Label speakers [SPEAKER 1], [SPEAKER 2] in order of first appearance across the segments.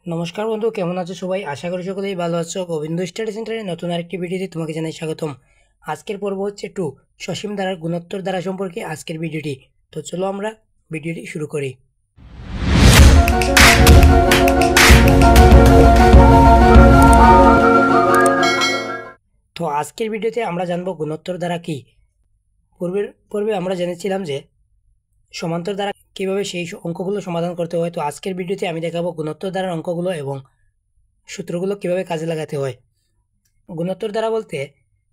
[SPEAKER 1] নমস্কার বন্ধু, কেমন আছো সবাই? আশা করি সকলেই ভালো আছো। গোবিন্দ স্টাডি সেন্টারে নতুন আরেকটি ভিডিওতে তোমাকে জানাই স্বাগতম। আজকের পর্ব হচ্ছে সসীম ধারার গুণোত্তর ধারা সম্পর্কে আজকের ভিডিওটি। তো চলো আমরা ভিডিওটি শুরু করি। তো আজকের ভিডিওতে আমরা জানবো গুণোত্তর ধারা কি। পূর্বে আমরা জেনেছিলাম যে সমান্তর দ্বারা কিভাবে সেই অঙ্কগুলো সমাধান করতে হয়। তো আজকের ভিডিওতে আমি দেখাবো গুণোত্তর ধারার অঙ্কগুলো এবং সূত্রগুলো কিভাবে কাজে লাগাতে হয়। গুণোত্তর দ্বারা বলতে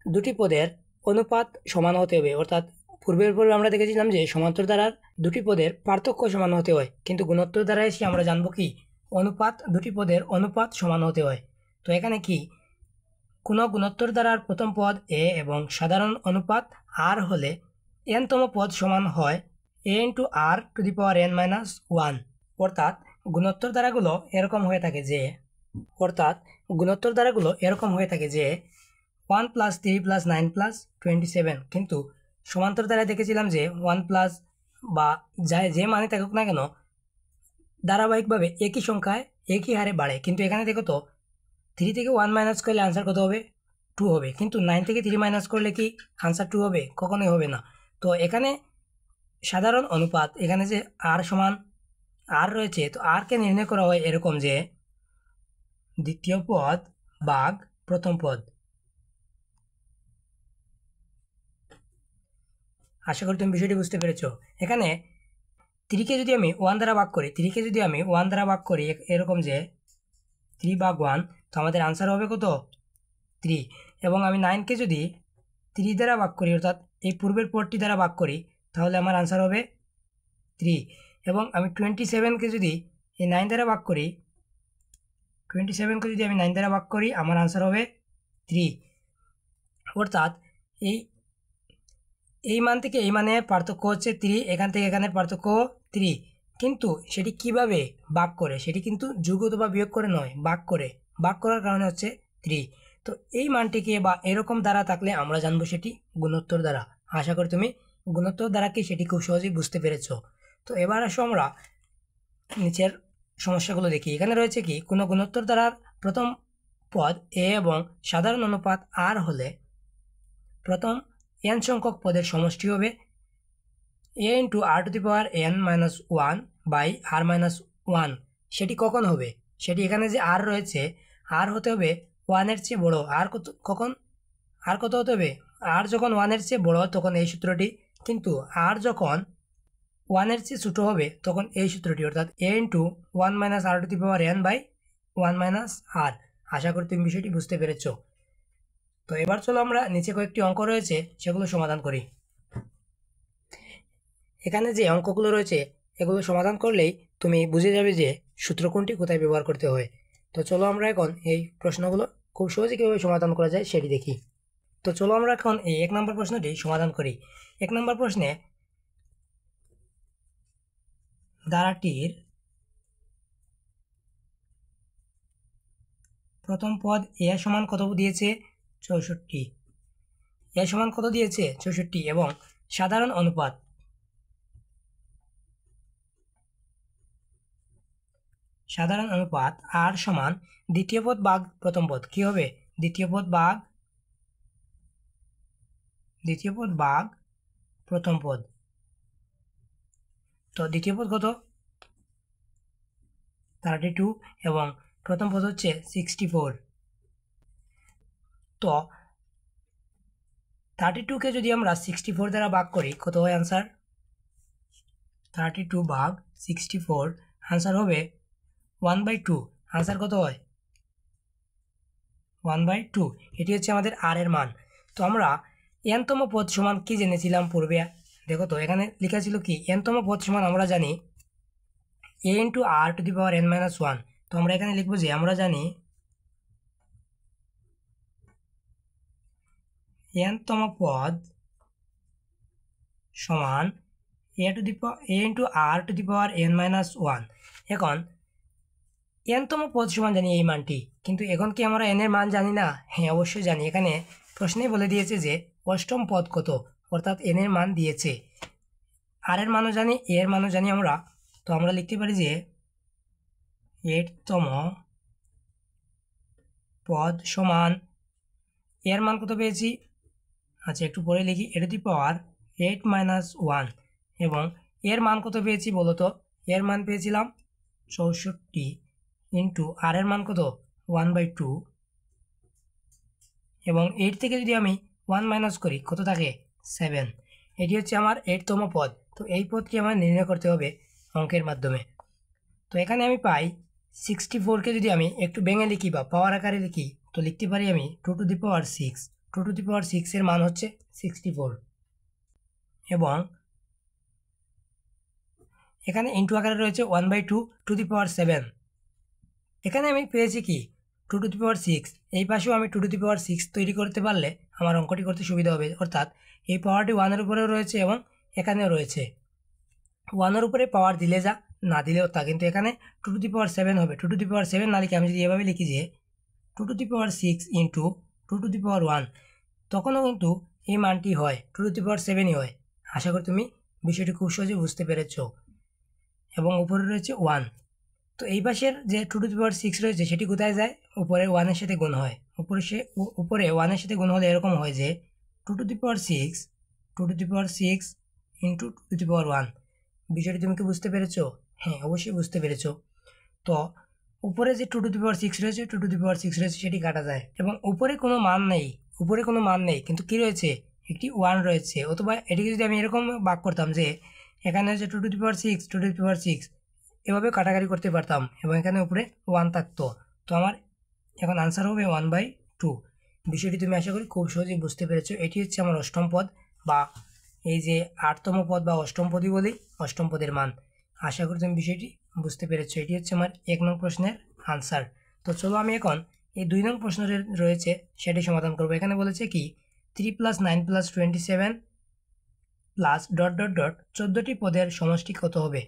[SPEAKER 1] দুটি পদের অনুপাত সমান হতে হবে, অর্থাৎ পূর্বে আমরা দেখেছিলাম যে সমান্তর দ্বারার দুটি পদের পার্থক্য সমান হতে হয়, কিন্তু গুণোত্তর দ্বারা এসে আমরা জানবো কি দুটি পদের অনুপাত সমান হতে হয়। তো এখানে কি কোনো গুণোত্তর দ্বারার প্রথম পদ এ এবং সাধারণ অনুপাত আর হলে তম পদ সমান হয় a into r to the power n-1। অর্থাৎ গুণোত্তর দ্বারাগুলো এরকম হয়ে থাকে যে 1 + 3 + 9 + 27, কিন্তু সমান্তর দ্বারা দেখেছিলাম যে 1 প্লাস বা যে মানে থাকুক না কেন ধারাবাহিকভাবে একই সংখ্যায় একই হারে বাড়ে। কিন্তু এখানে দেখো তো 3 থেকে 1 মাইনাস করলে আনসার কত হবে? 2 হবে, কিন্তু 9 থেকে 3 মাইনাস করলে কি আনসার 2 হবে? কখনোই হবে না। তো এখানে সাধারণ অনুপাত, এখানে যে আর সমান আর রয়েছে, তো আরকে নির্ণয় করা হয় এরকম যে দ্বিতীয় পদ ভাগ প্রথম পদ। আশা করি তুমি বিষয়টি বুঝতে পেরেছ। এখানে 3কে যদি আমি 1 দ্বারা ভাগ করি এরকম যে 3/1, তো আমাদের আনসার হবে কত? 3। এবং আমি 9কে যদি 3 দ্বারা ভাগ করি, অর্থাৎ এই পূর্বের পদটি দ্বারা ভাগ করি, তাহলে আমার আনসার হবে 3। এবং আমি 27কে যদি এই 9 দ্বারা ভাগ করি, আমার আনসার হবে 3। অর্থাৎ এই মান থেকে এই মানে পার্থক্য হচ্ছে 3, এখান থেকে এখানের পার্থক্য 3, কিন্তু সেটি কিভাবে ভাগ করে, সেটি কিন্তু যোগ অথবা বিয়োগ করে নয়, ভাগ করার কারণে হচ্ছে 3। তো এই মানটিকে বা এরকম দ্বারা থাকলে আমরা জানবো সেটি গুণোত্তর দ্বারা। আশা করি তুমি গুণোত্তর দ্বারা কি সেটি খুব সহজেই বুঝতে পেরেছো। তো এবার আসো আমরা নিচের সমস্যাগুলো দেখি। এখানে রয়েছে কি কোনো গুণোত্তর দ্বারার প্রথম পদ এ এবং সাধারণ অনুপাত আর হলে প্রথম n সংখ্যক পদের সমষ্টি হবে a into r to the power n-1 by r-1। সেটি কখন হবে? সেটি এখানে যে আর রয়েছে, আর হতে হবে 1-এর চেয়ে বড়। আর কত হতে হবে? আর যখন 1-এর চেয়ে বড় তখন এই সূত্রটি, কিন্তু আর যখন 1-এর চেয়ে ছোটো হবে তখন এই সূত্রটি, অর্থাৎ a into 1 minus r to the power n by 1 minus r. আশা করি তুমি বিষয়টি বুঝতে পেরেছ। তো এবার চলো আমরা নিচে কয়েকটি অঙ্ক রয়েছে সেগুলো সমাধান করি। এখানে যে অঙ্কগুলো রয়েছে এগুলো সমাধান করলেই তুমি বুঝে যাবে যে সূত্র কোনটি কোথায় ব্যবহার করতে হয়। তো চলো আমরা এখন এই প্রশ্নগুলো খুব সহজে কীভাবে সমাধান করা যায় সেটি দেখি। তো চলো আমরা এখন এই 1 নম্বর প্রশ্নটি সমাধান করি। 1 নম্বর প্রশ্নে ধারাটির প্রথম পদ এ সমান কত দিয়েছে? 64। এ সমান কত দিয়েছে? 64। এবং সাধারণ অনুপাত আর সমান দ্বিতীয় পদ ভাগ প্রথম পদ। কি হবে? দ্বিতীয় পদ ভাগ প্রথম পদ। তো দ্বিতীয় পদ কত? 32 এবং প্রথম পদ হচ্ছে 64। তো 32কে যদি আমরা 64 দ্বারা ভাগ করি কত হয় আনসার? 32 ভাগ 64, আনসার হবে 1/2। আনসার কত হয়? 1/2। এটি হচ্ছে আমাদের আর এর মান। তো আমরা n-তম পদ সমান কি জেনেছিলাম পূর্বে? দেখো তো এখানে লেখা ছিল কি n-তম পদ সমান আমরা জানি a into r to the power n-1। তো আমরা এখানে লিখবো যে আমরা জানি n-তম পদ সমান a into r to the power n-1। এখন n-তম পদ সমান জানি এই মানটি, কিন্তু এখন কি আমরা n এর মান জানি না? হ্যাঁ, অবশ্যই জানি। এখানে প্রশ্নেই বলে দিয়েছে যে অষ্টম পদ কত, অর্থাৎ n এর মান দিয়েছে। আর এর মানও জানি, এ এর মানও জানি আমরা। তো আমরা লিখতে পারি যে 8তম পদ সমান এর মান কত পেয়েছি, আচ্ছা একটু পরে লিখি, a two the power 8 minus 1 এবং এর মান কত পেয়েছি বলো তো, এর মান পেয়েছিলাম 64 ইন্টু আর এর মান কত 1/2 এবং 8 থেকে যদি আমি 1 মাইনাস করি কত থাকে 7। এটি হচ্ছে আমার 8তম পদ। তো এই পদটি আমার নির্ণয় করতে হবে অঙ্কের মাধ্যমে। তো এখানে আমি পাই 64কে যদি আমি একটু ভেঙে লিখি বা পাওয়ার আকারে লিখি তো লিখতে পারি আমি 2 to the power 6। 2 to the power 6 এর মান হচ্ছে 64 এবং এখানে ইন্টু আকারে রয়েছে 1/2 টু দি পাওয়ার 7। এখানে আমি পেয়েছি কি 2 টু দি পাওয়ার 6, এই পাশেও আমি 2 টু দি পাওয়ার 6 তৈরি করতে পারলে আমার অঙ্কটি করতে সুবিধা হবে। অর্থাৎ এই পাওয়ারটি 1-এর উপরেও রয়েছে এবং এখানেও রয়েছে। 1-এর উপরে পাওয়ার দিলে যা, না দিলেও তা, কিন্তু এখানে 2 টু দি পাওয়ার 7 হবে। 2 টু দি পাওয়ার 7 না লিখে আমি যদি এভাবে লিখি যে 2 to the power 6 into 2 to the power 1, তখনও কিন্তু এই মানটি হয় 2 টু দি পাওয়ার 7ই হয়। আশা করি তুমি বিষয়টি খুব সহজে বুঝতে পেরেছ। এবং উপরে রয়েছে 1। তো এই পাশের যে 2 টু দি পাওয়ার 6 রয়েছে সেটি কোথায় যায়, উপরে 1-এর সাথে গুণ হয়। উপরে 1-এর সাথে গুণ হলে এরকম হয় যে 2 to the power 6 2 to the power 6 into 2 to the power 1। বিষয়টি তুমি কি বুঝতে পেরেছো? হ্যাঁ, অবশ্যই বুঝতে পেরেছো। তো উপরে যে 2 টু দি পাওয়ার 6 রয়েছে, 2 টু দি পাওয়ার 6 রয়েছে, সেটি কাটা যায় এবং উপরে কোনো মান নেই, কিন্তু কি রয়েছে, একটি 1 রয়েছে। অথবা এটিকে যদি আমি এরকম ভাগ করতাম যে এখানে হচ্ছে 2 to the power 6 2 to the power 6, এভাবে কাটাকাটি করতে পারতাম এবং এখানে উপরে 1 থাকতো। তো আমার এখন আনসার হবে 1/2। বিষয়টি তুমি আশা করি খুব সহজেই বুঝতে পেরেছো। এটি হচ্ছে আমার অষ্টম পদ, বা এই যে 8তম পদ বা অষ্টম পদই বলি, অষ্টম পদের মান। আশা করি তুমি বিষয়টি বুঝতে পেরেছো। এটি হচ্ছে আমার 1 নং প্রশ্নের আনসার। তো চলো আমি এখন এই 2 নং প্রশ্ন রয়েছে সেটি সমাধান করবো। এখানে বলেছে কি 3 + 9 + 27 প্লাস ... 14টি পদের সমষ্টি কত হবে।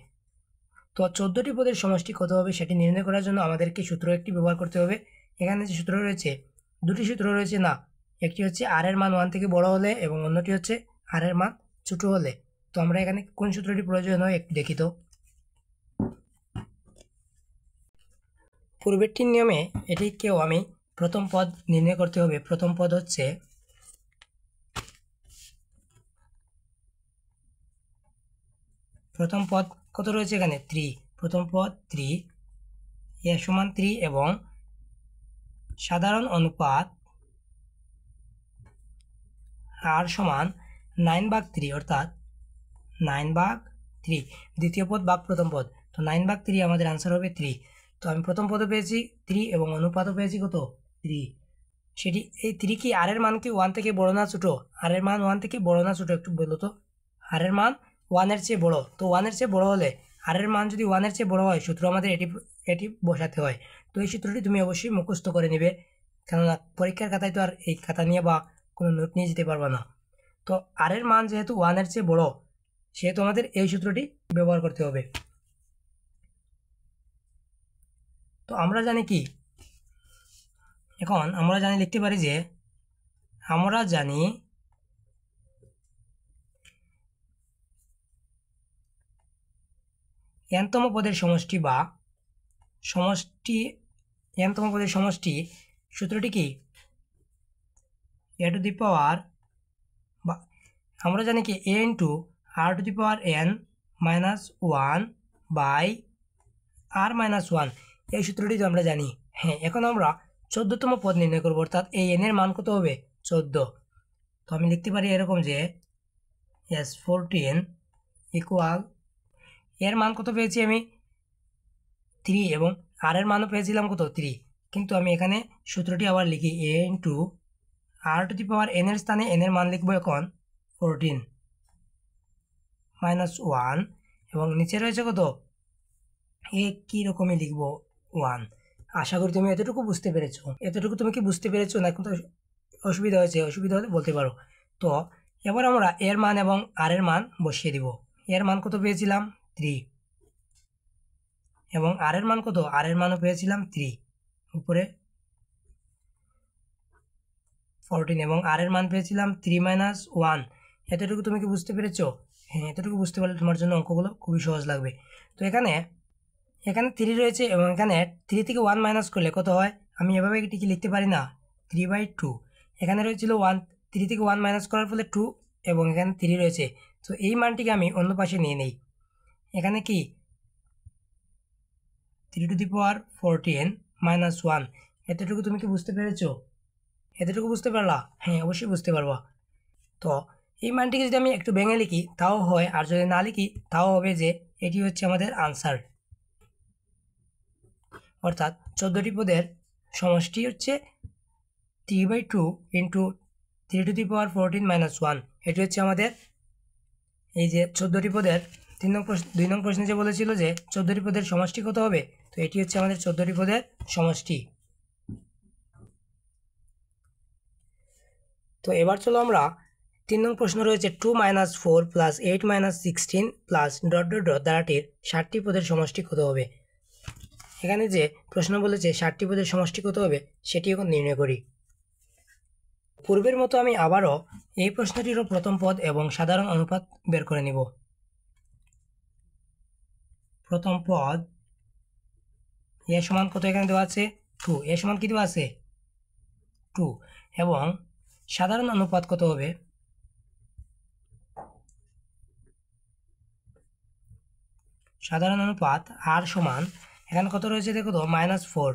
[SPEAKER 1] তো 14টি পদের সমষ্টি কত হবে সেটি নির্ণয় করার জন্য আমাদেরকে সূত্র একটি ব্যবহার করতে হবে। এখানে যে সূত্র রয়েছে, দুটি সূত্র রয়েছে, না, একটি হচ্ছে আর এর মান 1 থেকে বড় হলে এবং অন্যটি হচ্ছে আর এর মান ছোট হলে। তো আমরা এখানে কোন সূত্রটি প্রয়োজন হয় একটু দেখি। তো পূর্বেরটির নিয়মে এটিকেও আমি প্রথম পদ নির্ণয় করতে হবে। প্রথম পদ হচ্ছে প্রথম পদ কত রয়েছে এখানে 3। প্রথম পদ 3, এ সমান 3 এবং সাধারণ অনুপাত আর সমান 9/3, অর্থাৎ 9/3। দ্বিতীয় পদ ভাগ প্রথম পদ, তো 9/3 আমাদের আনসার হবে 3। তো আমি প্রথম পদও পেয়েছি 3 এবং অনুপাতও পেয়েছি কত 3। সেটি এই 3 কি আর এর মান কি 1 থেকে বড় না ছোট? আর এর মান 1 থেকে বড় না ছোট একটু বলো তো। আর এর মান 1-এর চেয়ে বড়। তো 1-এর চেয়ে বড় হলে, আর এর মান যদি 1-এর চেয়ে বড় হয়, সূত্র আমাদের এটি বসাতে হয়। তো এই সূত্রটি তুমি অবশ্যই মুখস্থ করে নেবে, কেননা পরীক্ষার খাতায় তো আর এই খাতা নিয়ে বা কোনো নোট নিয়ে যেতে পারবে না। তো আর এর মান যেহেতু 1-এর চেয়ে বড়, সেহেতু আমাদের এই সূত্রটি ব্যবহার করতে হবে। তো আমরা জানি কি, এখন আমরা জানি লিখতে পারি যে আমরা জানি n-তম পদের সমষ্টি বা n-তম পদের সমষ্টি সূত্রটি কি a টু দি পাওয়ার, বা আমরা জানি কি a into r to the power n minus 1 by r minus 1, এই সূত্রটি তো আমরা জানি। হ্যাঁ, এখন আমরা 14তম পদ নির্ণয় করবো, অর্থাৎ এই n এর মান কত হবে 14। তো আমি লিখতে পারি এরকম যে S14 ইকুয়াল, এর মান কত পেয়েছি আমি 3 এবং আর এর মানও পেয়েছিলাম কত 3, কিন্তু আমি এখানে সূত্রটি আবার লিখি a into r to the power n এর স্থানে n এর মান লিখবো এখন 14 মাইনাস 1 এবং নিচে রয়েছে কত এ কি রকমই লিখবো 1। আশা করি তুমি এতটুকু বুঝতে পেরেছো। এতটুকু তুমি কি বুঝতে পেরেছো না কিন্তু অসুবিধা হয়েছে? অসুবিধা হলে বলতে পারো। তো এবার আমরা এর মান এবং আর এর মান বসিয়ে দিব। এর মান কত পেয়েছিলাম 3 এবং আর এর মান কত, আর এর মানও পেয়েছিলাম 3, উপরে 14 এবং আর এর মান পেয়েছিলাম 3 মাইনাস 1। এতটুকু তুমি কি বুঝতে পেরেছো? হ্যাঁ, এতটুকু বুঝতে পারলে তোমার জন্য অঙ্কগুলো খুবই সহজ লাগবে। তো এখানে এখানে 3 রয়েছে এবং এখানে 3 থেকে 1 মাইনাস করলে কত হয়? আমি এভাবে এটিকে লিখতে পারি না, 3/2। এখানে রয়েছিল 1, 3 থেকে 1 মাইনাস করার ফলে 2 এবং এখানে 3 রয়েছে। তো এই মানটিকে আমি অন্য পাশে নিয়ে নেই। এখানে কি 3^14 মাইনাস 1, এতটুকু তুমি কি বুঝতে পেরেছো? এতটুকু বুঝতে পারলা? হ্যাঁ, অবশ্যই বুঝতে পারবা। তো এই মানটিকে যদি আমি একটু ভেঙে লিখি তাও হয়, আর যদি না লিখি তাও হবে যে এটি হচ্ছে আমাদের আনসার। অর্থাৎ 14টি পদের সমষ্টি হচ্ছে 3/2 ইন্টু 3^14 মাইনাস 1। এটি হচ্ছে আমাদের এই যে 14টি পদের 2 নং প্রশ্নে যে বলেছিল যে 14টি পদের সমষ্টি কত হবে, তো এটি হচ্ছে আমাদের 14টি পদের সমষ্টি। তো এবার চলো আমরা 3 নং প্রশ্ন রয়েছে 2 - 4 + 8 - 16 প্লাস ... দ্বারাটির 60টি পদের সমষ্টি কত হবে। এখানে যে প্রশ্ন বলেছে 60টি পদের সমষ্টি কত হবে সেটি এখন নির্ণয় করি। পূর্বের মতো আমি আবারও এই প্রশ্নটিরও প্রথম পদ এবং সাধারণ অনুপাত বের করে নিব। প্রথম পদ এ সমান কত এখানে দেওয়া আছে 2, এ সমান কি দেওয়া আছে 2, এবং সাধারণ অনুপাত কত হবে, সাধারণ অনুপাত আর সমান এখানে কত রয়েছে দেখো তো -4,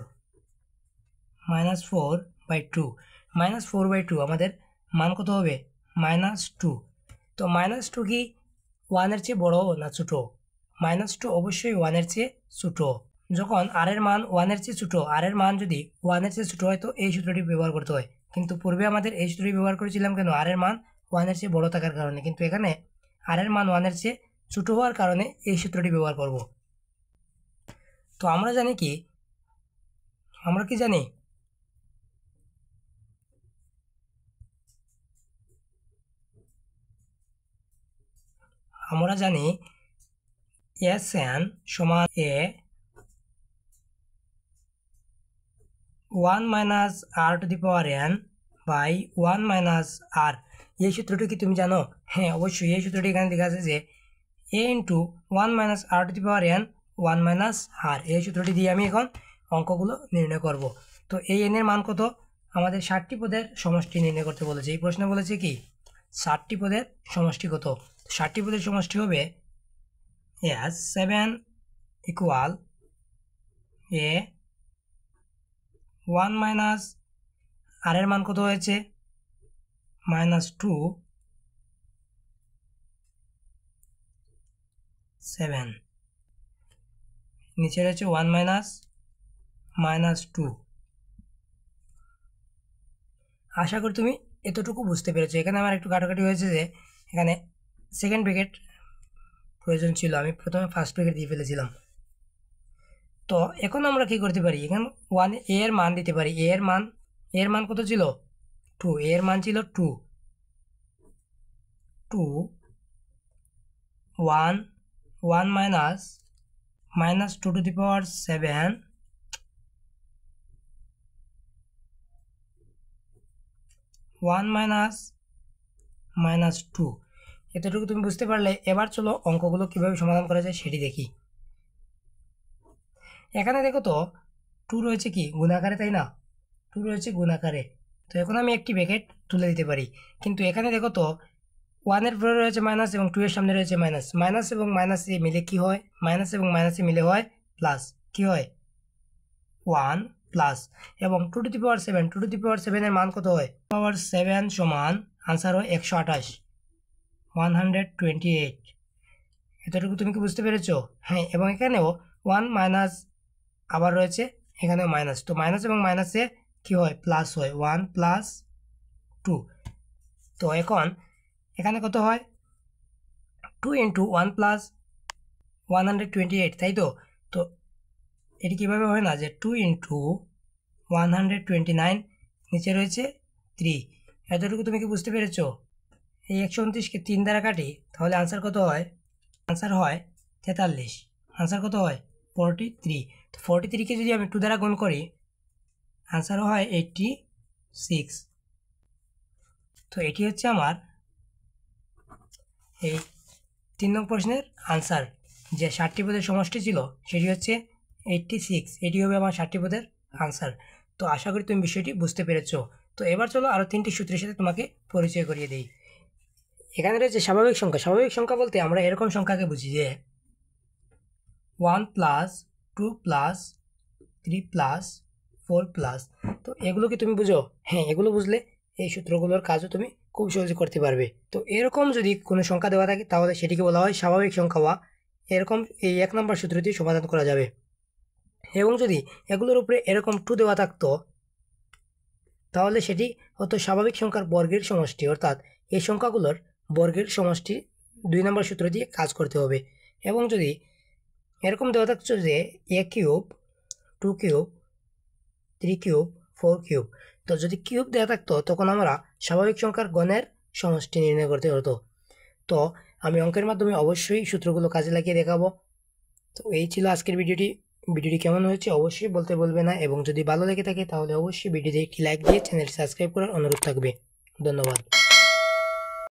[SPEAKER 1] -4/2, -4/2 আমাদের মান কত হবে -2। তো -2 কি 1-এর চেয়ে বড় না ছোট? -2 অবশ্যই 1-এর চেয়ে ছোট। যখন আর এর মান 1-এর চেয়ে ছোট, আর এর মান যদি 1-এর চেয়ে ছোট হয় তো এই সূত্রটি ব্যবহার করতে হয়। কিন্তু পূর্বে আমাদের এই সূত্রটি ব্যবহার করেছিলাম কেন? আর এর মান 1-এর চেয়ে বড় থাকার কারণে। কিন্তু এখানে আর এর মান 1-এর চেয়ে ছোট হওয়ার কারণে এই সূত্রটি ব্যবহার করব। তো আমরা জানি কি, আমরা কি জানি আমরা জানি SN সমান A 1 - r⁻n বাই 1 - r। এই সূত্রটি কি তুমি জানো? হ্যাঁ, অবশ্যই এই সূত্রটি এখানে লেখা আছে যে A × 1 - r⁻n 1 - r। এই সূত্রটি দিয়ে আমি এখন অঙ্কগুলো নির্ণয় করব। তো এই n এর মান কত? আমাদের 60টি পদের সমষ্টি নির্ণয় করতে বলেছে। এই প্রশ্নে বলেছে কি 60টি পদের সমষ্টি কত? 60টি পদের সমষ্টি হবে 7 = A 1 - r এর মান কত হয়েছে -2 7, নিচে রয়েছে 1 - -2। আশা করি তুমি এতটুকু বুঝতে পেরেছো। এখানে আমার একটু কাটাকাটি হয়েছে যে এখানে সেকেন্ড ব্র্যাকেট প্রয়োজন ছিল, আমি প্রথমে ফার্স্ট ব্র্যাকেট দিয়ে ফেলেছিলাম। তো এখন আমরা কি করতে পারি, এখানে 1 এর মান দিতে পারি। এর মান কত ছিল 2, এর মান ছিল 2, 1 - -2⁷ 1 - -2। এতটুকু তুমি বুঝতে পারলে। এবার চলো অঙ্কগুলো কিভাবে সমাধান করা যায় সেটি দেখি। এখানে দেখো তো 2 রয়েছে কি গুণাকারে, তাই না? 2 রয়েছে গুণাকারে। তো এখন আমি একটি ব্র্যাকেট তুলে দিতে পারি। কিন্তু এখানে দেখো তো 1-এর পরে রয়েছে মাইনাস এবং 2 এর সামনে রয়েছে মাইনাস। মাইনাস এবং মাইনাসে মিলে কি হয়? মাইনাস এবং মাইনাসে মিলে হয় প্লাস। কি হয় 1 প্লাস। এবং 2⁷ এর মান কত হয়? পাওয়ার 7 সমান আনসার হয় 128, 128। এতটুকু তুমি কি বুঝতে পেরেছো? হ্যাঁ, এবং এখানেও 1 মাইনাস আবার রয়েছে, এখানেও মাইনাস। তো মাইনাস এবং মাইনাসে কি হয়? প্লাস হয়, 1 + 2। তো এখন এখানে কত হয় 2 × 1 + 128, তাই তো? তো এটি কীভাবে হয় না যে 2 × 129, নিচে রয়েছে 3। এতটুকু তুমি কি বুঝতে পেরেছো? এই 129কে 3 দ্বারা কাটি তাহলে আনসার কত হয়? আনসার হয় 43। আনসার কত হয়? 43। তো 43কে যদি আমি 2 দ্বারা গুণ করি আনসার হয় 86। তো এটি হচ্ছে আমার এই 3 নং প্রশ্নের আনসার। যে 60টি পদের সমষ্টি ছিল সেটি হচ্ছে 86, এটি হবে আমার 60টি পদের আনসার। তো আশা করি তুমি বিষয়টি বুঝতে পেরেছো। তো এবার চলো আরও 3টি সূত্রের সাথে তোমাকে পরিচয় করিয়ে দিই। এখানে রয়েছে স্বাভাবিক সংখ্যা। স্বাভাবিক সংখ্যা বলতে আমরা এরকম সংখ্যাকে বুঝি যে 1 প্লাস 2 প্লাস 3 প্লাস 4 প্লাস। তো এগুলো কি তুমি বুঝো? হ্যাঁ, এগুলো বুঝলে এই সূত্রগুলোর কাজও তুমি খুব সহজে করতে পারবে। তো এরকম যদি কোনো সংখ্যা দেওয়া থাকে তাহলে সেটিকে বলা হয় স্বাভাবিক সংখ্যা, বা এরকম এই 1 নম্বর সূত্র দিয়ে সমাধান করা যাবে। এবং যদি এগুলোর উপরে এরকম 2 দেওয়া থাকতো তাহলে সেটি হতো স্বাভাবিক সংখ্যার বর্গের সমষ্টি, অর্থাৎ এই সংখ্যাগুলোর বর্গের সমষ্টি 2 নম্বর সূত্র দিয়ে কাজ করতে হবে। এবং যদি এরকম দেওয়া থাকতো যে a cube, 2 cube, 3 cube, 4 cube, তো যদি কিউব দেওয়া থাকতো তখন আমরা স্বাভাবিক সংখ্যার গণের সমষ্টি নির্ণয় করতে হতো। তো আমি অঙ্কের মাধ্যমে অবশ্যই সূত্রগুলো কাজে লাগিয়ে দেখাবো। তো এই ছিল আজকের ভিডিওটি কেমন হয়েছে অবশ্যই বলতে বলবে না, এবং যদি ভালো লেগে থাকে তাহলে অবশ্যই ভিডিওতে একটি লাইক দিয়ে চ্যানেলটি সাবস্ক্রাইব করার অনুরোধ থাকবে। ধন্যবাদ।